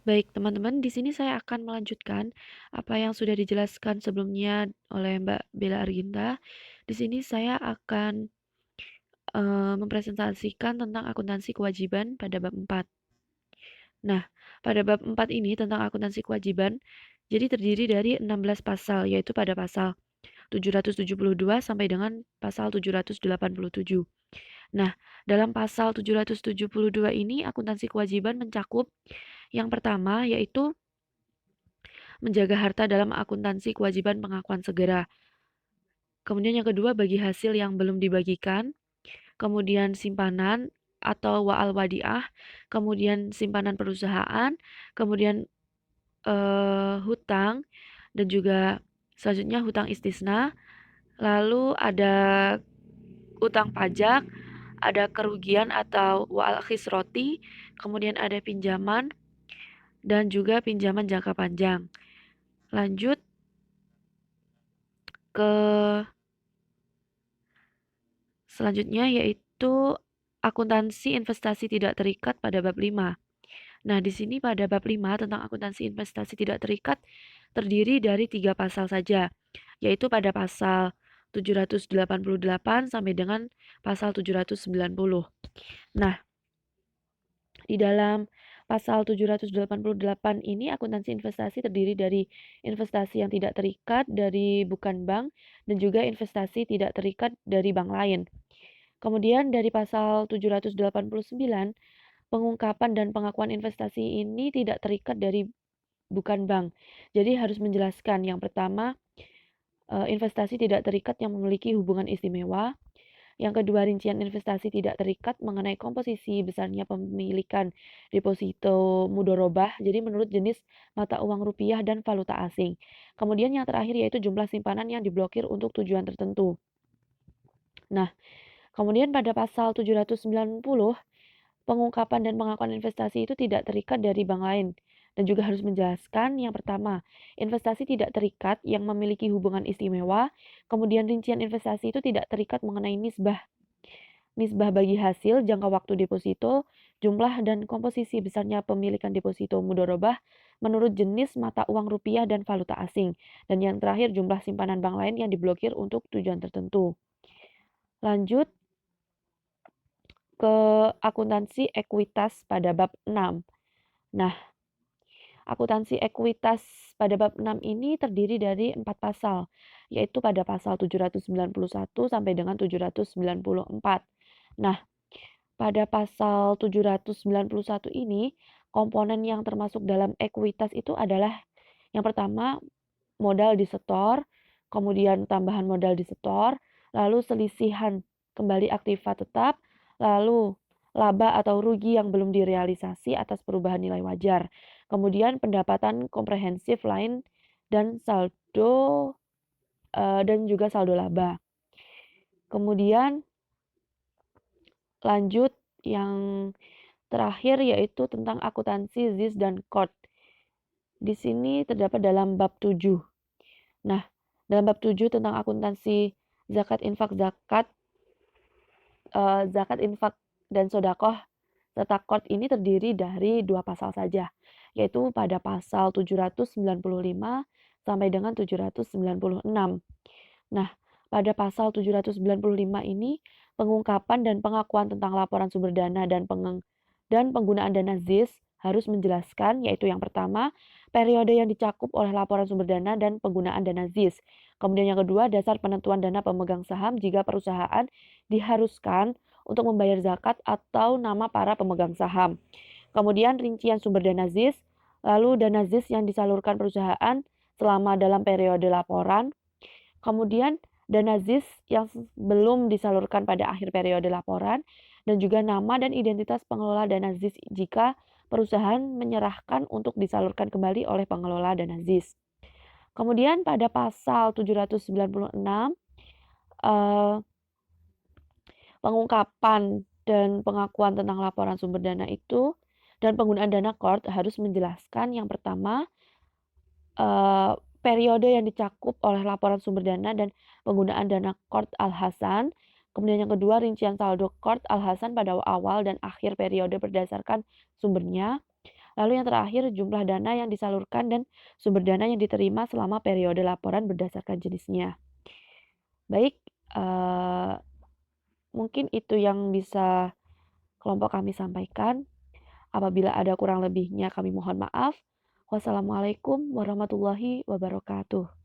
Baik, teman-teman, di sini saya akan melanjutkan apa yang sudah dijelaskan sebelumnya oleh Mbak Bella Arginta. Di sini saya akan mempresentasikan tentang akuntansi kewajiban pada bab 4. Nah, pada bab 4 ini tentang akuntansi kewajiban, jadi terdiri dari 16 pasal, yaitu pada pasal 772 sampai dengan pasal 787. Nah, dalam pasal 772 ini akuntansi kewajiban mencakup yang pertama yaitu menjaga harta dalam akuntansi kewajiban pengakuan segera. Kemudian yang kedua bagi hasil yang belum dibagikan, kemudian simpanan atau wa'al wadiah, kemudian simpanan perusahaan, kemudian hutang dan juga selanjutnya hutang istisna, lalu ada utang pajak, ada kerugian atau wa'al khisroti, kemudian ada pinjaman dan juga pinjaman jangka panjang. Lanjut ke selanjutnya yaitu akuntansi investasi tidak terikat pada bab 5. Nah, di sini pada bab 5 tentang akuntansi investasi tidak terikat terdiri dari 3 pasal saja, yaitu pada pasal 788 sampai dengan pasal 790. Nah, di dalam pasal 788 ini akuntansi investasi terdiri dari investasi yang tidak terikat dari bukan bank dan juga investasi tidak terikat dari bank lain. Kemudian dari pasal 789, pengungkapan dan pengakuan investasi ini tidak terikat dari bukan bank. Jadi harus menjelaskan yang pertama, investasi tidak terikat yang memiliki hubungan istimewa. Yang kedua, rincian investasi tidak terikat mengenai komposisi besarnya pemilikan deposito mudorobah, jadi menurut jenis mata uang rupiah dan valuta asing. Kemudian yang terakhir yaitu jumlah simpanan yang diblokir untuk tujuan tertentu. Nah, kemudian pada pasal 790, pengungkapan dan pengakuan investasi itu tidak terikat dari bank lain dan juga harus menjelaskan yang pertama, investasi tidak terikat yang memiliki hubungan istimewa, kemudian rincian investasi itu tidak terikat mengenai nisbah. Nisbah bagi hasil, jangka waktu deposito, jumlah dan komposisi besarnya pemilikan deposito mudorobah menurut jenis mata uang rupiah dan valuta asing. Dan yang terakhir jumlah simpanan bank lain yang diblokir untuk tujuan tertentu. Lanjut ke akuntansi ekuitas pada bab 6. Nah, akuntansi ekuitas pada bab 6 ini terdiri dari 4 pasal, yaitu pada pasal 791 sampai dengan 794. Nah, pada pasal 791 ini, komponen yang termasuk dalam ekuitas itu adalah yang pertama modal disetor, kemudian tambahan modal disetor, lalu selisihan kembali aktiva tetap, lalu laba atau rugi yang belum direalisasi atas perubahan nilai wajar. Kemudian pendapatan komprehensif lain dan saldo dan juga saldo laba. Kemudian lanjut yang terakhir yaitu tentang akuntansi ZIS dan KORT. Di sini terdapat dalam bab 7. Nah, dalam bab 7 tentang akuntansi zakat infak zakat infak dan sodakoh serta KORT ini terdiri dari 2 pasal saja, yaitu pada pasal 795 sampai dengan 796. Nah, pada pasal 795 ini pengungkapan dan pengakuan tentang laporan sumber dana dan penggunaan dana ZIS harus menjelaskan, yaitu yang pertama, periode yang dicakup oleh laporan sumber dana dan penggunaan dana ZIS. Kemudian yang kedua, dasar penentuan dana pemegang saham jika perusahaan diharuskan untuk membayar zakat atau nama para pemegang saham. Kemudian rincian sumber dana ZIS, lalu dana ZIS yang disalurkan perusahaan selama dalam periode laporan. Kemudian dana ZIS yang belum disalurkan pada akhir periode laporan dan juga nama dan identitas pengelola dana ZIS jika perusahaan menyerahkan untuk disalurkan kembali oleh pengelola dana ZIS. Kemudian pada pasal 796 pengungkapan dan pengakuan tentang laporan sumber dana itu dan penggunaan dana KORT harus menjelaskan yang pertama periode yang dicakup oleh laporan sumber dana dan penggunaan dana KORT Al-Hasan. Kemudian yang kedua, rincian saldo KORT Al-Hasan pada awal dan akhir periode berdasarkan sumbernya. Lalu yang terakhir jumlah dana yang disalurkan dan sumber dana yang diterima selama periode laporan berdasarkan jenisnya. Baik, mungkin itu yang bisa kelompok kami sampaikan. Apabila ada kurang lebihnya kami mohon maaf. Wassalamualaikum warahmatullahi wabarakatuh.